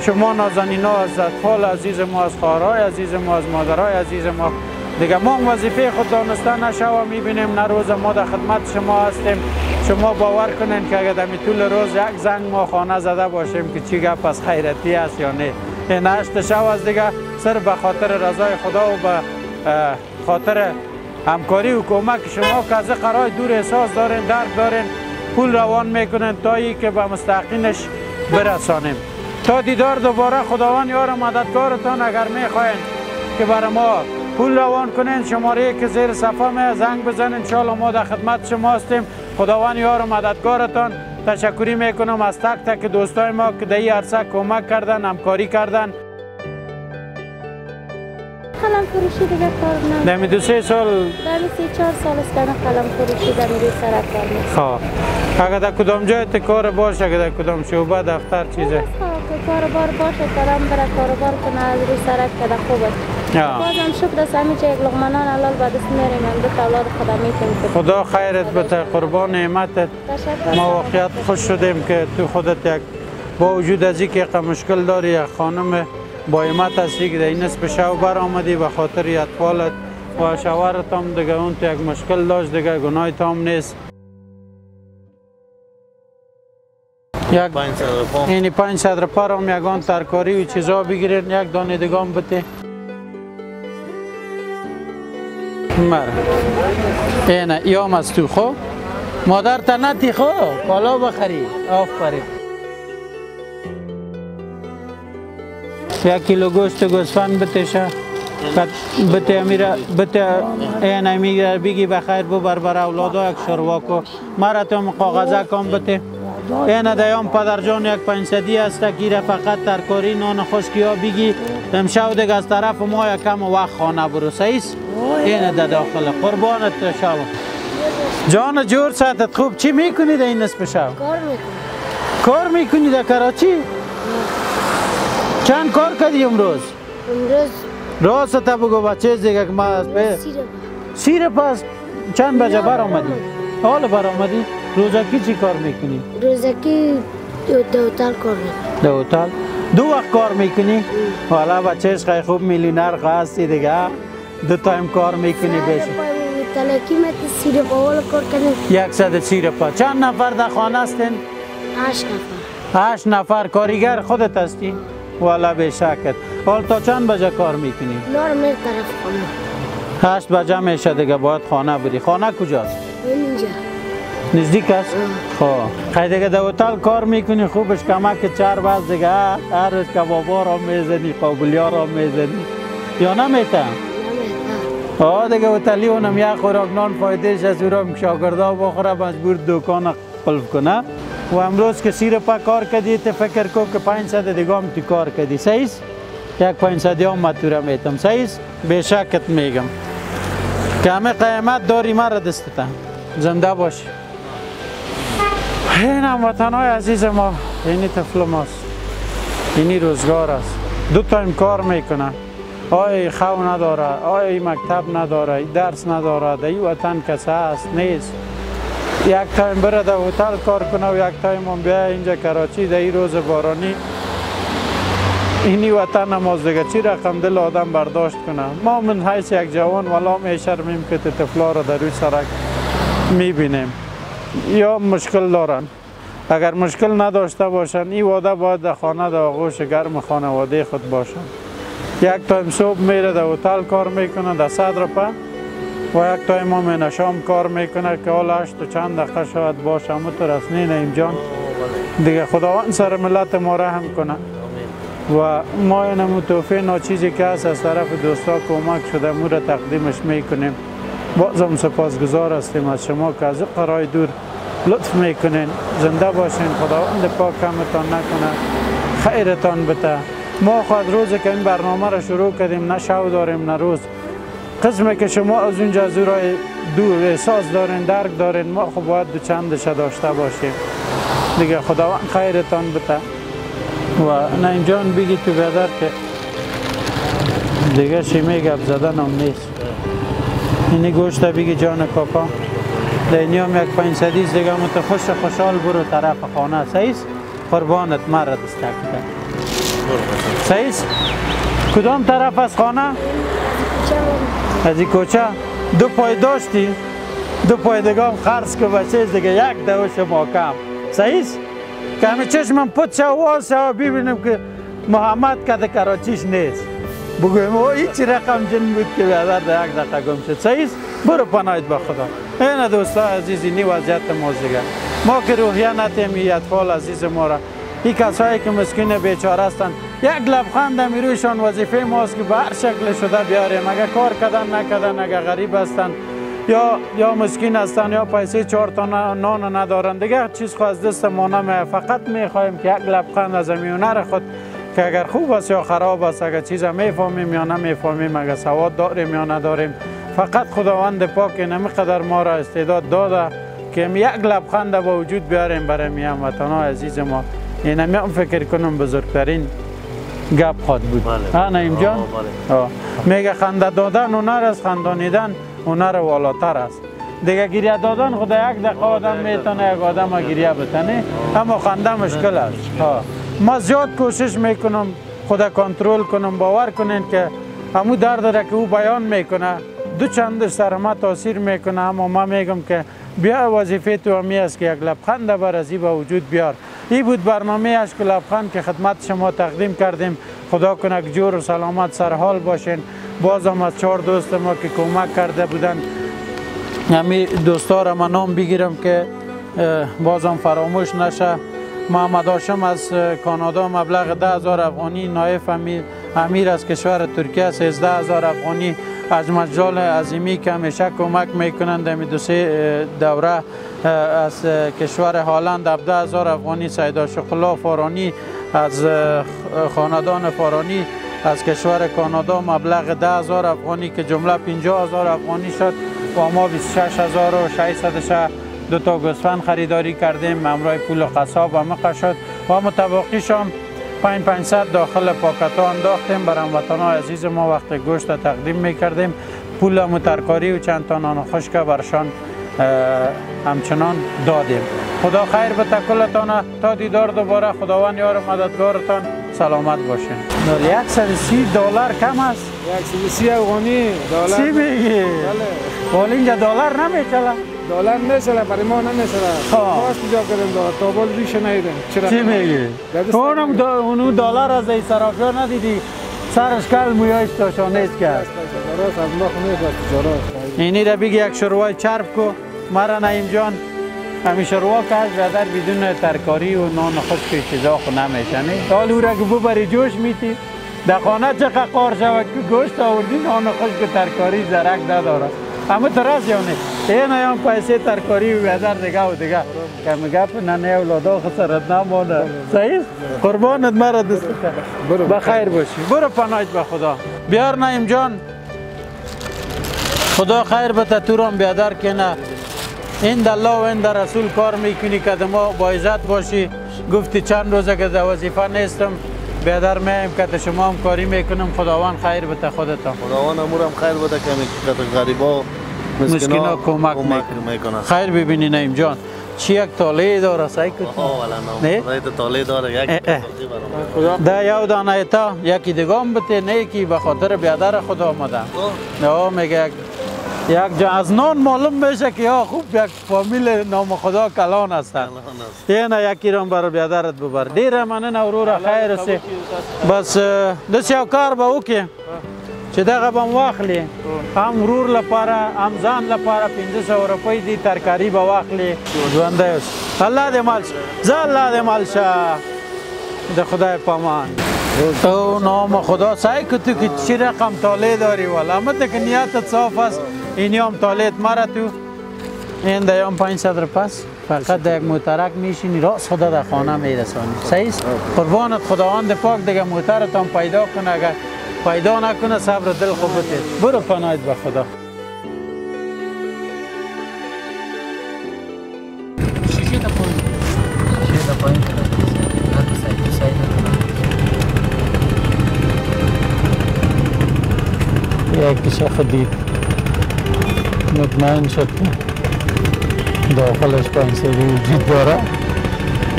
شما نازنینا از اطفال عزیز ما از خواهرای عزیز ما از مادرای عزیز ما دیگه ما وظیفه خود دانسته نشو میبینیم نه روز ما در خدمت شما هستیم. شما باور کنین که اگر در طول روز یک زنگ ما خانه زده باشیم که چی گپ از خیرتی است یا نه این 8 شب از دیگه صرف به خاطر رضای خدا و به خاطر همکاری و کمک شما که از قرار دور احساس دارین درک دارین پول روان میکنین تا ای که به مستحقینش برسانیم. تا دیدار دوباره خداوند یار مددگارتان اگر میخواین که برای ما پول روان کنین شماره که زیر صفحه می زنگ بزنین انشاءالله ما در خدمت شما هستیم. خداوند یار مددگارتان. تشکری میکنم از تک تک دوستای ما که در این عرصه کمک کردن همکاری کردن. قلم فروشی دیگه کار نه. دمی 2-3 سال دمی 3-4 سال است که قلم فروشی در روی سرک کار میکنم. اگر در کدام جای کار باشه اگر در کدام شعبه دفتر چیزه کاروبار باشه کارم برای کاروبار کنه از روی سرک کده خوب است. بازم شکر است همیشه یک لقمه نان حلال به دست میاریم هم دو اولاد خدا میکنیم. خدا خیرت بده قربان نعمتت. ما واقعیت خوش شدیم که تو خودت یک با وجود از اینکه یک مشکل داری یک خانم با همت هستی که در این نصف شب برآمدی به خاطر اطفالت و شوهرت هم دیگه اون تو یک مشکل داشت دیگه گناه تام نیست. یعنی 500 روپیه هم یگان ترکاری و چیزا بگیرین یک دانه دیگه هم بده. مره اینه ایام از تو خو مادر تا نتی خو کالا بخری آفرین. 1 کیلو گوشت گوسفند بتشه بته امیره بته اینه میگه بگی بخیر ببر بر اولادا یک شوروا کو مرا تو کاغذه کم بته. اینه دیام پدر جان یک 500 است که فقط ترکاری نان خشکی ها بگی امشب دیگه از طرف ما یک کم وقت خانه برو. صحیح اینه در داخل قربانت شو جان جور ساعتت خوب. چی میکنی در این نصف شب؟ کار میکنی در کراچی؟ چند کار کردی امروز؟ راست تا بگو بچه دیگه که ما سیر پس چند بجه بر آمدی؟ حال بر آمدی؟ روزکی چی کار میکنی؟ روزکی دو هتل کار میکنی. دو هتل؟ 2 وقت کار میکنی؟ حالا بچهش خیلی خوب میلیونر خواستی دیگه 2 تایم کار میکنی بشه. تلکی مت سیر باول کار کنی. 100 سیر پا. چند نفر در خانه هستین؟ 8 نفر. 8 نفر کاریگر خودت هستی؟ والا به شکت. حال تا چند بجه کار میکنی؟ نار میر طرف خانه. 8 بجه میشه دیگه باید خانه بری. خانه کجاست؟ اینجا. نزدیک است؟ خب خیلی دیگه در هتل کار میکنی خوبش کمک 4 باز دیگه هر روز کبابا را میزنی قابلیا را میزنی یا نمیتن؟ دیگه هتلی اونم یک خوراک نان فایدهش از او را شاگردا بخوره مجبور دکان قلب کنه و امروز که سیر پا کار کردی تو فکر کو که 500 دیگه هم تو کار کردی. صحیح است؟ یک 500 هم مطوره میتم. صحیح است؟ به شکت میگم که همه قیمت داری مرا دستتا زنده باشی. این هموطنهای عزیز ما اینی طفل ماست اینی روزگار است. دو تایم کار میکنه، آی خو نداره، آی مکتب نداره، درس نداره، در این وطن کسی هست نیست. یک تایم بره در هتل کار کنه و یک تایم هم بیا اینجا کراچی در این روز بارانی اینی وطن نماز دیگه چی رقم دل آدم برداشت کنه. ما من حیث یک جوان والا میشرمیم که طفلا را در روی سرک میبینیم یا مشکل دارن. اگر مشکل نداشته باشن این واده باید در خانه در آغوش گرم خانواده خود باشن. یک تایم صبح میره در هتل کار میکنه در 100 روپه و یک تایم هم شام کار میکنه که حالا 8 و چند دقیقه شاید باشه. مطور است نه نعیم جان دیگه. خداوند سر ملت ما رحم کنه و ما این توفیق ناچیزی که هست از طرف دوستا کمک شده مو را تقدیمش میکنیم. بازم سپاسگزار هستیم از شما که از قرای دور لطف میکنین. زنده باشین، خداوند پاک کمتان نکنه، خیرتان بده. ما خود روزی که این برنامه را شروع کردیم نه شو داریم نه روز. قسمی که شما از اونجا از راه دور احساس دارین، درک دارین، ما خب باید دو چندش داشته باشیم دیگه. خداوند خیرتان بده. و نعیم جان بگی تو بیادر که دیگه شیمه گپ زدن هم نیست. اینی گوشت بگی جان کاکا دینی هم یک 500 دیگه متخوش خوشحال برو طرف خانه. سیست قربانت مرد استکده. سیست کدام طرف از خانه؟ از این کوچه دو پای داشتی؟ دو پای دیگه هم خرس که بچه دیگه یک دوش ما کم. سیست؟ که همه چشمم پت شو واز شو ببینیم که محمد که کراچیش نیست. بگویم او هیچ رقم جن بود که بیادر در یک دقیقه گم شد. سیست؟ برو پناهید با خدا. این دوستا عزیزی نی وضعیت ما دیگه. ما که روحیه نتیم اطفال عزیز ما را، این کسایی که مسکین بیچاره هستند، یک لبخند میرویشان وظیفه ماست که به هر شکل شده بیاریم. اگر کار کردن نکردن، اگر غریب هستند یا مسکین هستند یا پیسه 4 تا نان ندارن دیگه چیز خو از دست ما نمیه. فقط میخوایم که یک لبخند از هنر خود که اگر خوب است یا خراب است، اگر چیز میفهمیم یا نمیفهمیم، اگر سواد داریم یا نداریم، فقط خداوند پاک نمیقدر ما را استعداد داده که یک لبخند با وجود بیاریم برای میان وطن‌ها عزیز ما. این هم فکر کنم بزرگترین گپ خود بود. ها نعیم جان؟ میگه خنده دادن هنر است، خندانیدن هنر والاتر است. دیگه گریه دادن خدا یک دقیقه آدم میتونه یک آدم گریه بتنه، اما خنده مشکل است. ما زیاد کوشش میکنم خدا کنترل کنم. باور کنین که همون درد را که او بیان میکنه دو چند سر ما تاثیر میکنه، اما ما میگم که بیا وظیفه تو همی است که یک لبخند بر از این به وجود بیار. این بود برنامه اشک لبخند که خدمت شما تقدیم کردیم. خدا کنه که جور و سلامت سرحال باشین. بازم از 4 دوست ما که کمک کرده بودن همین دوستا را من نام بگیرم که بازم فراموش نشه. محمد هاشم از کانادا مبلغ 10,000 افغانی، نایف امیر از کشور ترکیه 13,000 افغانی، از مجال عظیمی که همیشه کمک میکنند در 2 دوره از کشور هلند 17,000 افغانی، سیدا شقلا فارانی از خاندان فارانی از کشور کانادا مبلغ 10,000 افغانی که جمله 50,000 افغانی شد و ما 26,600 2 تا گوسفند خریداری کردیم. همراه پول قصاب و مقه شد و متباقیش هم 500 داخل پاکتا انداختیم. بر هموطنان عزیز ما وقت گوشت تقدیم میکردیم. پول مترکاری و چند تا نان خشک برشان همچنان دادیم. خدا خیر به کلتان. تا دیدار دوباره. خداوند یار و مددگارتان. سلامت باشین. $130 کم است؟ 130 افغانی دلار. چی میگی؟ بله. اینجا دلار نمیچله؟ دلار نمیچله، برای ما نمیچله. خواست کجا کردیم دلار؟ تا بال ریش نیدیم. چی میگی؟ اونو دلار از این صرافیان ندیدی؟ سرش کل مویایش تاشا نیست کرد. درست از ما خونه است. اینی را بگی یک شروع چرب کو. مرا نعیم جان همین شروع که هست بیادر بدون ترکاری و نان خشک چیزا خو نمیشنه. حال او را که ببری جوش میتی در خانه چقدر قار شود که گوشت آوردی نان خشک ترکاری زرک نداره. اما ترس یا نه این ایام پیسه ترکاری و بیادر دیگه و دیگه که میگه ننه اولادا خسرت نمانه. صحیح؟ قربانت مرا دست کرد. بخیر باشی. برو پناهید به خدا. بیار نعیم جان. خدا خیر بده تو رام بیادر که نه این در الله و این در رسول کار میکنی که ما با عزت باشی. گفتی چند روزه که در وظیفه نیستم بیادر میم که شما هم کاری میکنم خداوند خیر بده خودتا خداوند امورم خیر بده که غریبا مسکینا کمک میکنه خیر ببینی نیم جان چی یک تاله داره سعی کن نه خدای تاله داره یک ده یو دانه ایتا یکی دیگه هم بده نه که به خاطر بیادر خدا آمده نه میگه یک جا از نان معلوم میشه که یا خوب یک فامیل نام خدا کلان هستن اینه یکی رو برای بیادرت ببر دیره من نورور خیر سی بس دست یو کار با او که چه دقیقه بام واخلی هم رور لپاره هم زن لپاره 500 روپی دی ترکاری با واخلی جوانده است الله دی مال شه الله دی مال شه ده خدای پامان تو نام خدا سعی که تو که چی رقم تاله داری والا اما که نیتت صاف است اینی هم تالیت مره تو این دیام 500 روپس فقط یک موترک میشینی راست خدا در خانه میرسانی صحیح قربانت خداوند پاک دیگه موترت هم پیدا کنه اگر پیدا نکنه صبر دل خوب بتید برو پناهت به خدا یک شخص دید مطمئن شد که داخلش 500 وجود داره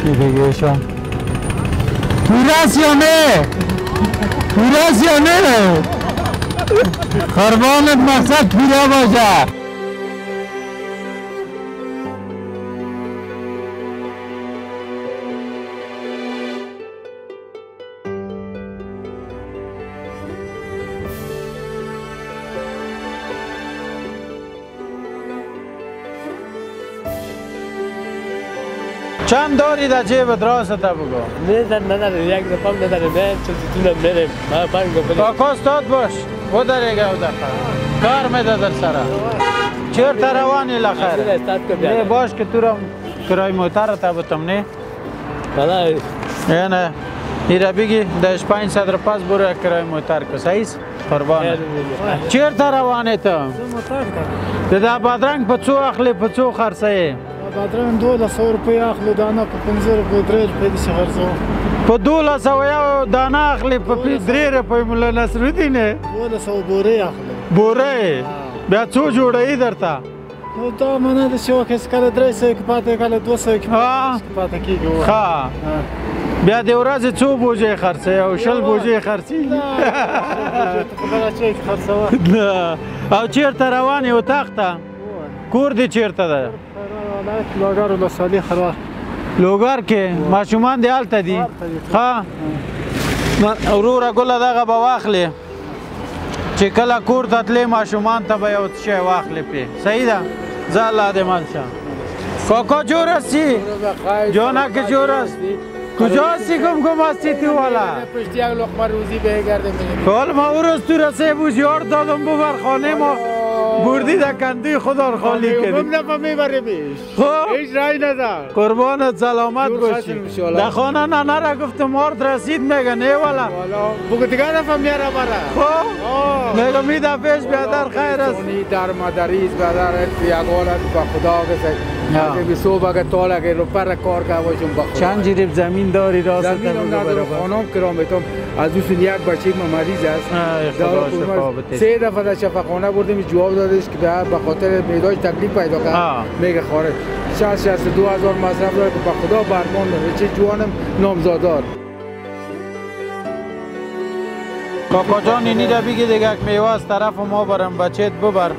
دیگه شان پوراست یا نه؟ پوراست یا نه؟ قربانت مقصد پورا باشه چند داری در جیبت راست تا بگو نداره یک رقم نداره نه چون تونم نرم ما بانگو بله کاکا استاد باش و دریگه و دخل کار میده در سرا چیر تروانی لخیر باش که تو را کرای موتر تا بتم نه بله نه ایره بگی دهش 500 روپس برو کرای موتر که سعیس قربانه چیر تروانی تو ده بادرنگ پچو اخلی پچو خرسه بادرنگ 200 روپی اخلی دانه په 15 روپی 3 روپی دې خرڅو په 200 یو دانه اخلی په 3 روپی مولا نصرالدین 200 بورې اخلی بورې بیا څو جوړې درته نو دا منه د شو کې کله 300 کې پاتې کله 200 کې پاتې کیږي ها بیا د ورځې څو بوجې خرڅې او شل بوجې خرڅې او چیرته روانې اتاق ته کور دې چیرته ده لوګر ولسوالۍ خروار لوګر کې ماشومان دې هلته دي ها وروره ګله دغه به واخلې چې کله کور ته تلې ماشومان ته به یو شی واخلې پرې صحیح ده زه الله دې مال شه کاکا جور هستی جانک جور است کجا هستی گم هستی تو والا پشت یک لقمه روزی بگردم حال ما او روز تو رسه بوزیار دادم ببر خانه ما بردی در کندوی خدا رو خالی کردی گم نفا میبره بیش هیچ رای ندار قربانت سلامت باشی در خانه ننه را گفتم مارد رسید میگه نه والا بگو دیگه نفا میاره بره میگه میده پیش بیادر خیر است در مدریز بیادر یک حالت با خدا گفت که بی صبح که طاله که رو پر کار که باشم با خدا چند جریب زمین داری راست زمین هم ندارم خانم کرام بیتم از دوستون یک بچه ما مریض است خدا شفا 3 دفعه در شفاخانه بردیم جواب دادش که به خاطر میداش تکلیف پیدا کرد میگه خارج 62,000 مصرف داره که به خدا برمان داره چه جوانم نامزادار کاکا جان اینی را بگی دیگه یک میوه از طرف ما برم بچهت ببر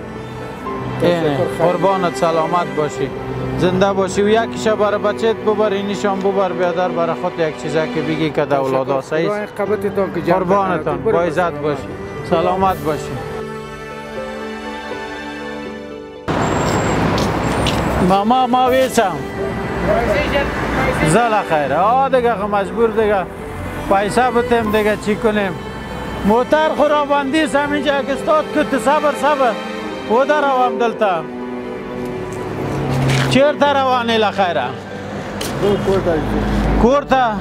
قربانت سلامت باشی زنده باشی و یکیشه برای بچهت ببر اینیشان ببر بیادر برای خود یک چیزه که بگی که در اولادا سعیست قربانتان با عزت باشی سلامت باشی ما ویسم زل خیره دیگه مجبور دیگه پیسه بتیم دیگه چی کنیم موتر خرابندی است همینجا که استاد کت صبر او در روام دلتا چیر تا روانی لخیره کور تا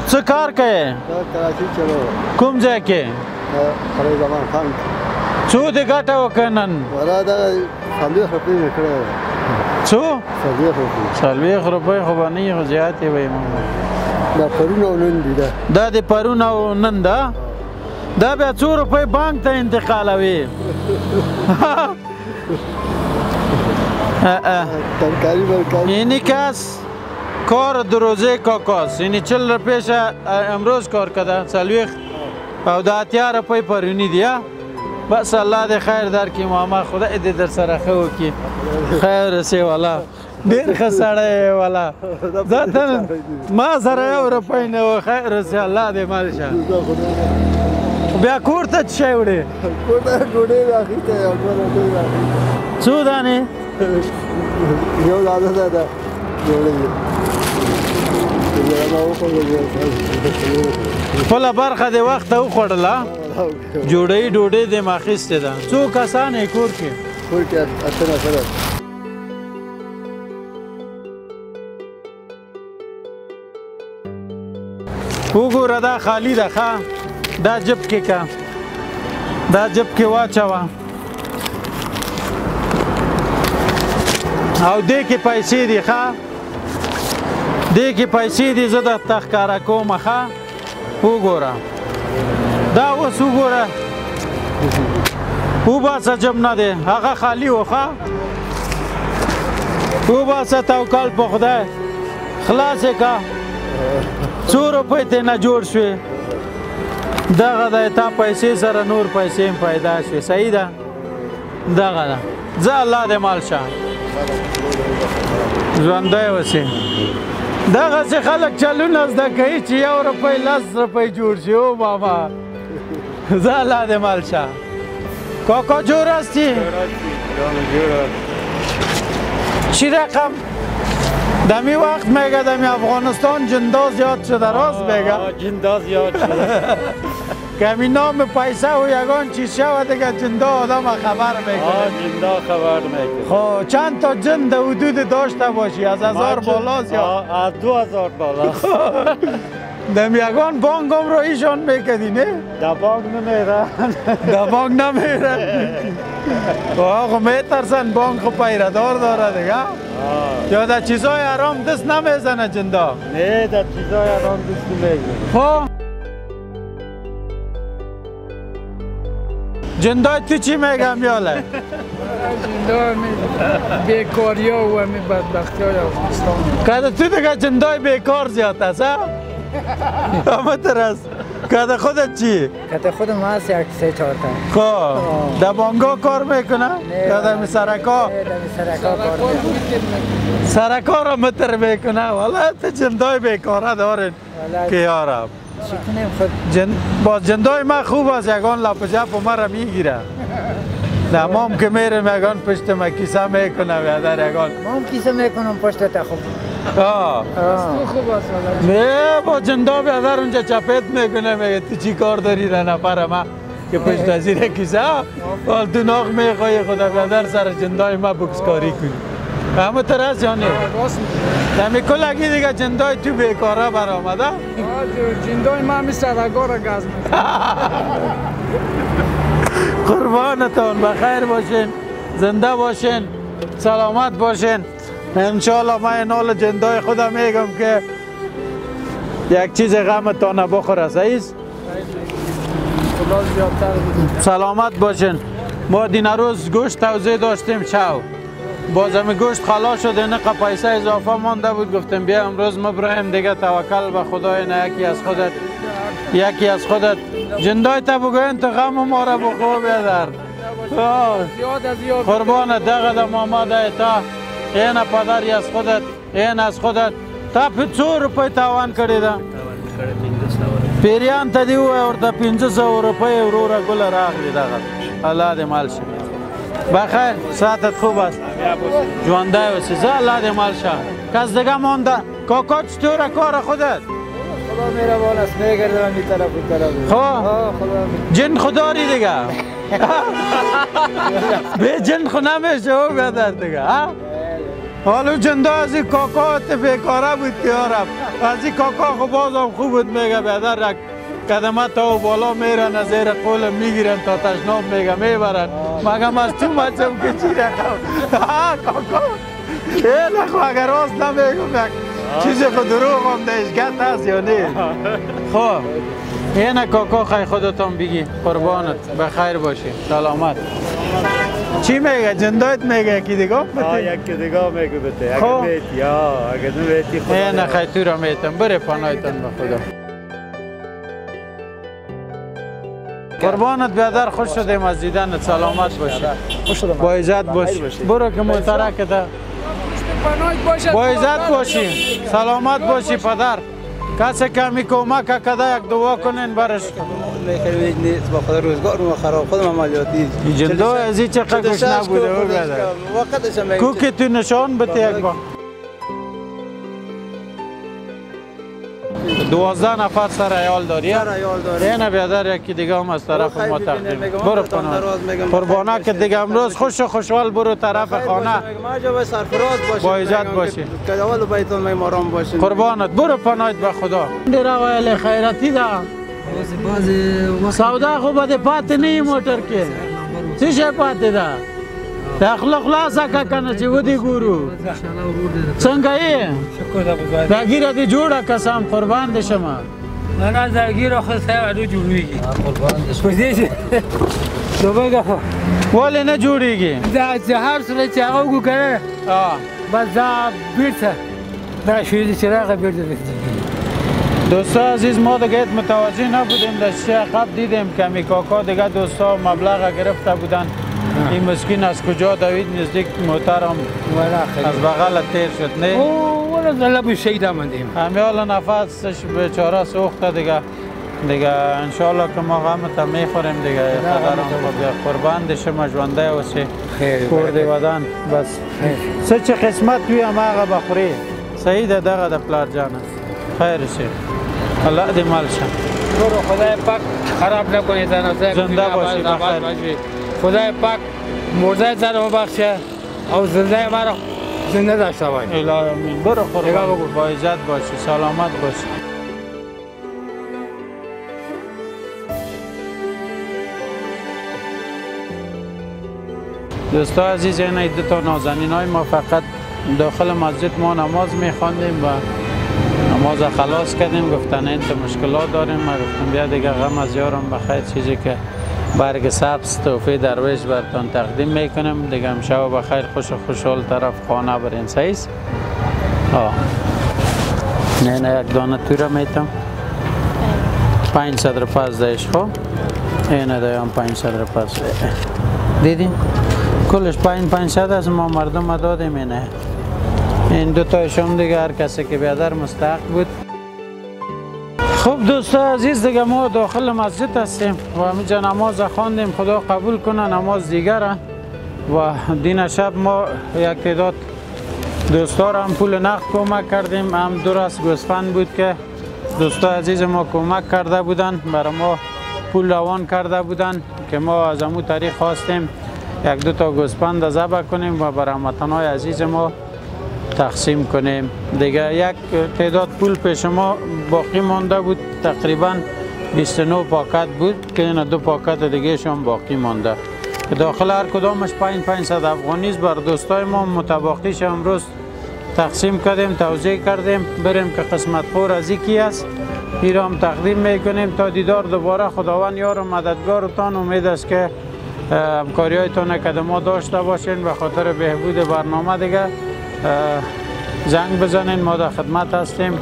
چه کار که کراچی چلو کم جای که خرای زمان خان چو دی گټه وکنن ورا دا خالی خپې کړه چو 40 روپۍ خو باندې خو زیاتې وای دا پرون او نن دی دا د پرون او نن ده دا بیا 2 روپۍ بانک ته انتقالوي ترکاری برکاری اینی کس کار دو روزه کاکاست اینی 40 روپیش امروز کار کرده سلویخ او دا 10 روپۍ پرونی دیا بس الله د خیر در کی ماما خدا دې در سره خو کی خیر رسي والا ډیر خسړې والا ځاتن ما سره 1 روپۍ نه خیر رسي الله دې مال شه بیا کور ته شي وړي کور ته ډوډۍ راخیته یو ډوډۍ راخیته څو دانې یو دادا دا ډوډۍ خپله برخه د وخته وخوړله ډوډۍ دې ما اخیستې ده څو کسان یې کور کې کور کې 8 نفره وګوره دا خالی ده ښه دا جب کې کا دا جب کې واچوه او دې کې پیسې دي ښه دې کې پیسې دي زه درته ښکاره کوم ښه وګوره دا اوس وګوره وباسه جب نه دی هغه خالی و ښه وباسه توکل په خدای خلاص یې که 2 روپۍ ترې نه جوړ شوې دغه دی تا پیسې سره نور پیسې هم پیدا شوې صحیح ده دغه ده ځه الله دې مال شه ژوندی اوسې دغسې خلک چلونه زده کوي چې 1 روپۍ 10 روپۍ جوړ شي او بابا ځه الله دې مال شه کاکا جور هستی؟ چی رقم؟ دمی وقت میگه دمی افغانستان جندا زیاد شده راست میگه؟ جندا زیاد شده کمی نام پیسه و یگان چیز شود دیگه جندا آدم خبر میکنه جندا خبر میکنه خب چند تا جند حدود داشته باشی از 1000 بالا زیاد؟ از 2000 بالا دم یگان بانک هم رو ایشان میکدی نه؟ در بانک نمیرن در بانک نمیرن آقا میترسن بانک خب پیردار داره دیگه یا در چیزای حرام دست نمیزنه جندا نه در چیزای حرام دست نمیزنه خب جندای تو چی میگم یاله؟ جندای بیکاری ها و همی بدبختی های افغانستان که تو دیگه جندای بیکار زیاد است ها؟ همه ترس که خودت چی؟ که خودم هست 1 3 4 تا خب در بانگا کار میکنه؟ یا در سرکا؟ در سرکا کار میکنه سرکا را متر میکنه والا تو جندای بیکاره دارین که یارم باز جندای من خوب است یگان لپ جپ ما را میگیره دمام که میرم یگان پشت ما کیسه میکنه بیادر یگان مام کیسه میکنم پشت تا خوب خوب است نه با جندا بیادر اونجا چپت میکنه میگه تو چی کار داری در نفر ما که پشت از زیر کیسه حال تو ناغ میخوایی خدا بیادر سر جندای ما بکسکاری کنی همه ترس یا نه؟ دمی کلگی دیگه جندای تو بیکاره برآمده؟ جندای ما همی سرگاه را گاز میکنه قربانتان بخیر باشین زنده باشین سلامت باشین انشالله من این حال جندای خودم میگم که یک چیز غمتان بخوره سعیست؟ سلامت باشین ما دین روز گوشت توزیع داشتیم شو باز همی گوشت خلاص شد اینه پیسه اضافه مانده بود گفتیم بیا امروز مبراهیم دیگه توکل به خدای نه یکی از خودت جندای تا بگوین تو غم ما را بخوا بیادر قربان دقه دا ماما دا تا این پدری از خودت این از خودت تا 200 روپۍ تاوان کړی دا پیریان ته دی ورته 500 روپۍ وروره ګل راغلی دغه الله دې مال شه بخیر ساعتت خوب است ژوندی اوسې زه الله دې مال شه کس دیگه مانده کاکا چطوره کار خودت خدا مهربان است میگردم این طرف اون طرف خب جن خداری دیگه به جن خو نمیشه او بیادر دیگه حالا جنده از این کاکا بیکاره بود که یارم از این کاکا خو بازم خوب بود میگه بیادر قدمت تا و بالا میرن از زیر قولم میگیرن تا تشناب میگه میبرن مگم از تو مچم که چی رقم کاکا این خو اگر راست نمیگم چیزی خود دروغ هم دهشگت هست یا نه؟ خب اینه کاکا خیلی خودتون بگی قربانت بخیر باشی سلامت. چی میگه؟ جندایت میگه که دیگه بته؟ یکی دیگه میگه بته اگه میتی یا اگه نمیتی خدا اینه خیلی تو را میتم بره پناهتون به خدا. قربانت بیادر خوش شدیم از دیدنت سلامت باشی با عزت باشی برو که محترکه ده با عزت باشی سلامت باشی پدر کسی کمی کمک کده یک دعا کنین برش میخوایی نیست با خدا روزگار رو خراب خودم عملیاتی جندو ازی چقدر گوش نبوده کو که تو نشان بده یک با 12 نفر سر عیال داری؟ اینه بیادر یکی دیگه هم از طرف ما تقدیم برو پناه قربانه که دیگه امروز خوش و خوشحال برو طرف خانه با عزت باشی قربانت برو پناهت به خدا دیره ویل خیرتی ده سودا خوب ده پات نی موتر که چی شه پات ده اخلاق لاسا که کنه چی ودی گورو څنګه یې درگیره دی جوړه قسم قربان دې شمه نه درگیره خو سره اډو جوړیږي قربان دې شمه دوباره ولې نه جوړیږي دا هر څه چې هغه وګوره بس دا بیرته دا شوی چراغ بیرته دوستا عزیز ما دیگه متوجه نبودیم در عقب دیدیم کمی کاکا دیگه دوستا مبلغ گرفته بودن این مسکین از کجا دوید نزدیک محترم از بغل تیر شد نه؟ اوه ولی به شهید آمدیم همیال نفسش بیچاره سوخته دیگه انشالله که ما غمتا میخوریم دیگه قربان دشه مجونده و سه کرده بدن بس سه چه قسمت توی هم آقا بخوری سعیده دقه ده پلار جانه خیر شه الله دی مال شه برو خدای پاک خراب نکنی زنده زنده باشی بخیر خدای پاک مرده زن رو بخشه او زنده ما رو زنده داشته باید الهی امین برو قربان با عزت باشی سلامت باشی دوستا عزیز این دو تا نازنین های ما فقط داخل مسجد ما نماز میخواندیم و نماز خلاص کردیم گفتن این تو مشکلات داریم ما گفتم بیا دیگه غم از یارم بخیر چیزی که برگ سبز توفی درویش برتان تقدیم میکنم دیگه امشب بخیر خوش و خوشحال طرف خانه برین سایز نه یک دانه تو را میتم 500 روپیه دایش خو اینه دایم 500 روپیه دیدین کلش 500 است ما مردم دادیم اینه این دو تایشم دیگه هر کسی که بیادر مستحق بود. خب دوستا عزیز دیگه ما داخل مسجد هستیم و همینجا نماز خواندیم خدا قبول کنه نماز دیگر و دین شب ما یک تعداد دوستا را هم پول نقد کمک کردیم هم درست گوسفند بود که دوستا عزیز ما کمک کرده بودن برای ما پول روان کرده بودن که ما از امو طریق خواستیم یک دو تا گوسفند ذبح کنیم و برای هموطنان عزیز ما تقسیم کنیم دیگه یک تعداد پول پیش ما باقی مانده بود تقریبا 29 پاکت بود که این دو پاکت دیگه شون باقی مانده که داخل هر کدامش 500 افغانی است بر دوستای ما متباقیش امروز تقسیم کردیم توزیع کردیم بریم که قسمت خور از یکی است ایرام تقدیم میکنیم تا دیدار دوباره خداوند یار و مددگارتان امید است که همکاری هایتان ما داشته باشین به خاطر بهبود برنامه دیگه زنگ بزنین ما در خدمت هستیم